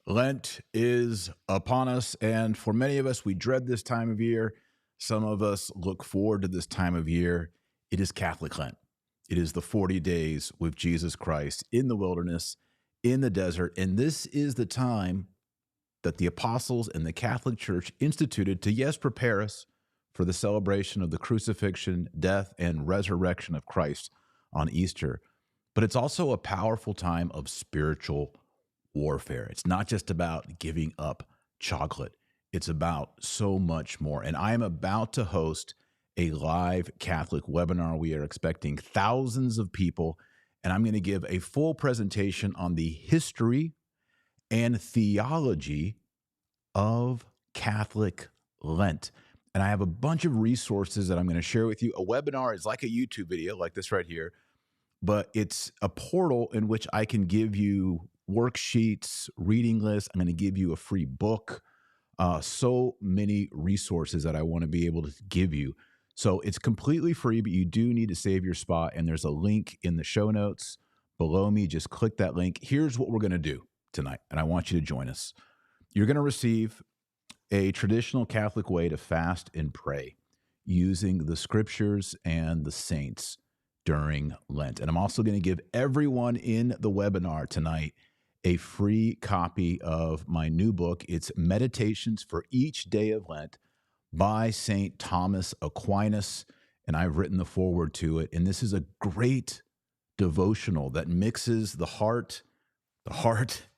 Lent is upon us, and for many of us, we dread this time of year. Some of us look forward to this time of year. It is Catholic Lent. It is the 40 days with Jesus Christ in the wilderness, in the desert, and this is the time that the apostles and the Catholic Church instituted to, yes, prepare us for the celebration of the crucifixion, death, and resurrection of Christ on Easter. But it's also a powerful time of spiritual warfare. It's not just about giving up chocolate. It's about so much more. And I am about to host a live Catholic webinar. We are expecting thousands of people, and I'm going to give a full presentation on the history and theology of Catholic Lent. And I have a bunch of resources that I'm going to share with you. A webinar is like a YouTube video, like this right here, but it's a portal in which I can give you worksheets, reading lists. I'm going to give you a free book. So many resources that I want to be able to give you. So it's completely free, but you do need to save your spot. And there's a link in the show notes below me. Just click that link. Here's what we're going to do tonight, and I want you to join us. You're going to receive a traditional Catholic way to fast and pray using the scriptures and the saints during Lent. And I'm also going to give everyone in the webinar tonight a free copy of my new book. It's Meditations for Each Day of Lent by St. Thomas Aquinas, and I've written the foreword to it. And this is a great devotional that mixes the heart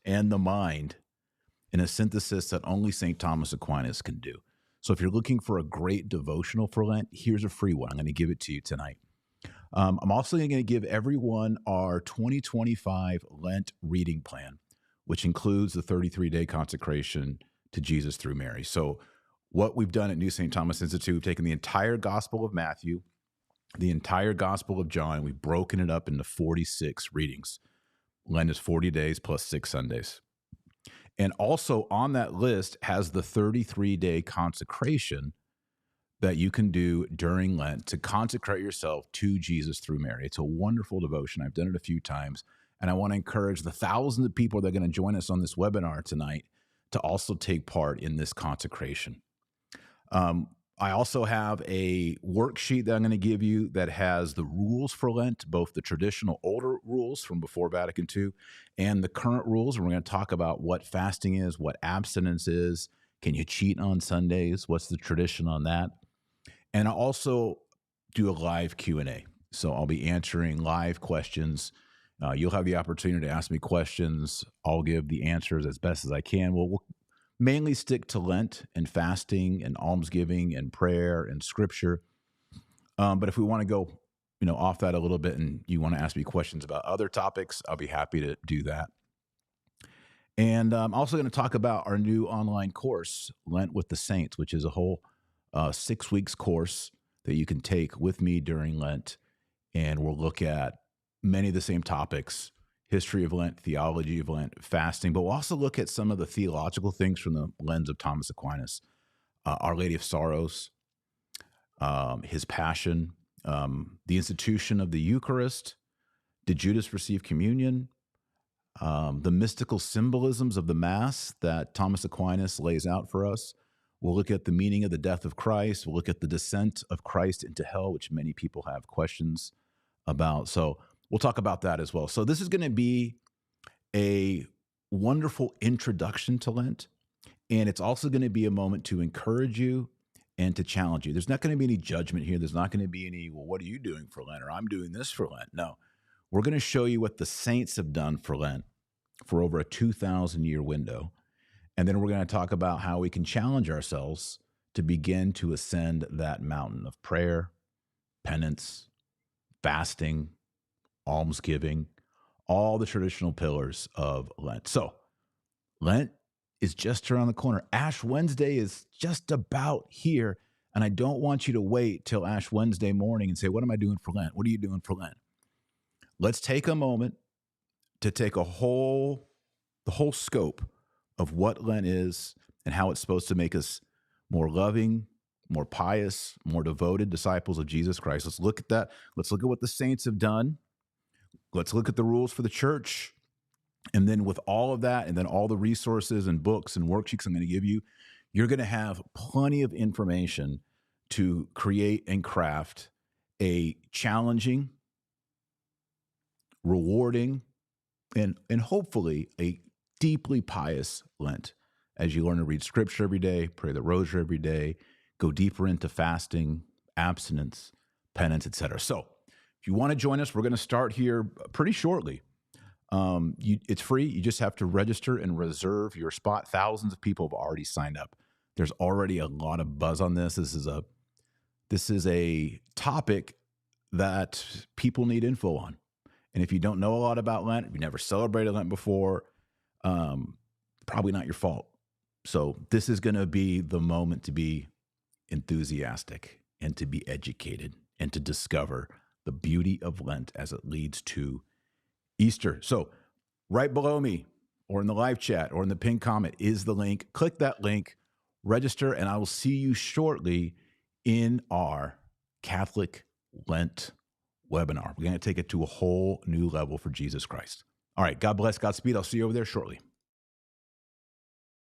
and the mind in a synthesis that only St. Thomas Aquinas can do. So if you're looking for a great devotional for Lent, here's a free one. I'm going to give it to you tonight. I'm also going to give everyone our 2025 Lent reading plan, which includes the 33-day consecration to Jesus through Mary. So what we've done at New St. Thomas Institute, we've taken the entire Gospel of Matthew, the entire Gospel of John, and we've broken it up into 46 readings. Lent is 40 days plus 6 Sundays. And also on that list has the 33-day consecration that you can do during Lent to consecrate yourself to Jesus through Mary. It's a wonderful devotion. I've done it a few times, and I want to encourage the thousands of people that are going to join us on this webinar tonight to also take part in this consecration. I also have a worksheet that I'm going to give you that has the rules for Lent, both the traditional older rules from before Vatican II and the current rules. And we're going to talk about what fasting is, what abstinence is. Can you cheat on Sundays? What's the tradition on that? And I'll also do a live Q&A. So I'll be answering live questions. You'll have the opportunity to ask me questions. I'll give the answers as best as I can. We'll mainly stick to Lent and fasting and almsgiving and prayer and scripture. But if we want to go, off that a little bit and you want to ask me questions about other topics, I'll be happy to do that. And I'm also going to talk about our new online course, Lent with the Saints, which is a whole 6 weeks course that you can take with me during Lent. And we'll look at many of the same topics: history of Lent, theology of Lent, fasting, but we'll also look at some of the theological things from the lens of Thomas Aquinas. Our Lady of Sorrows, his passion, the institution of the Eucharist. Did Judas receive communion? The mystical symbolisms of the Mass that Thomas Aquinas lays out for us. We'll look at the meaning of the death of Christ. We'll look at the descent of Christ into hell, which many people have questions about. So we'll talk about that as well. So this is going to be a wonderful introduction to Lent, and it's also going to be a moment to encourage you and to challenge you. There's not going to be any judgment here. There's not going to be any, well, what are you doing for Lent? Or I'm doing this for Lent. No, we're going to show you what the saints have done for Lent for over a 2,000-year window. And then we're going to talk about how we can challenge ourselves to begin to ascend that mountain of prayer, penance, fasting, almsgiving, all the traditional pillars of Lent. So Lent is just around the corner. Ash Wednesday is just about here. And I don't want you to wait till Ash Wednesday morning and say, what am I doing for Lent? What are you doing for Lent? Let's take a moment to take the whole scope of what Lent is and how it's supposed to make us more loving, more pious, more devoted disciples of Jesus Christ. Let's look at that. Let's look at what the saints have done. Let's look at the rules for the church. And then with all of that, and then all the resources and books and worksheets I'm going to give you, you're going to have plenty of information to create and craft a challenging, rewarding, and hopefully a deeply pious Lent as you learn to read scripture every day, pray the rosary every day, go deeper into fasting, abstinence, penance, etc. So if you want to join us, we're going to start here pretty shortly. It's free. You just have to register and reserve your spot. Thousands of people have already signed up. There's already a lot of buzz on this. This is a topic that people need info on. And if you don't know a lot about Lent, if you never celebrated Lent before, probably not your fault. So this is going to be the moment to be enthusiastic and to be educated and to discover the beauty of Lent as it leads to Easter. So right below me or in the live chat or in the pinned comment is the link. Click that link, register, and I will see you shortly in our Catholic Lent webinar. We're going to take it to a whole new level for Jesus Christ. All right. God bless. Godspeed. I'll see you over there shortly.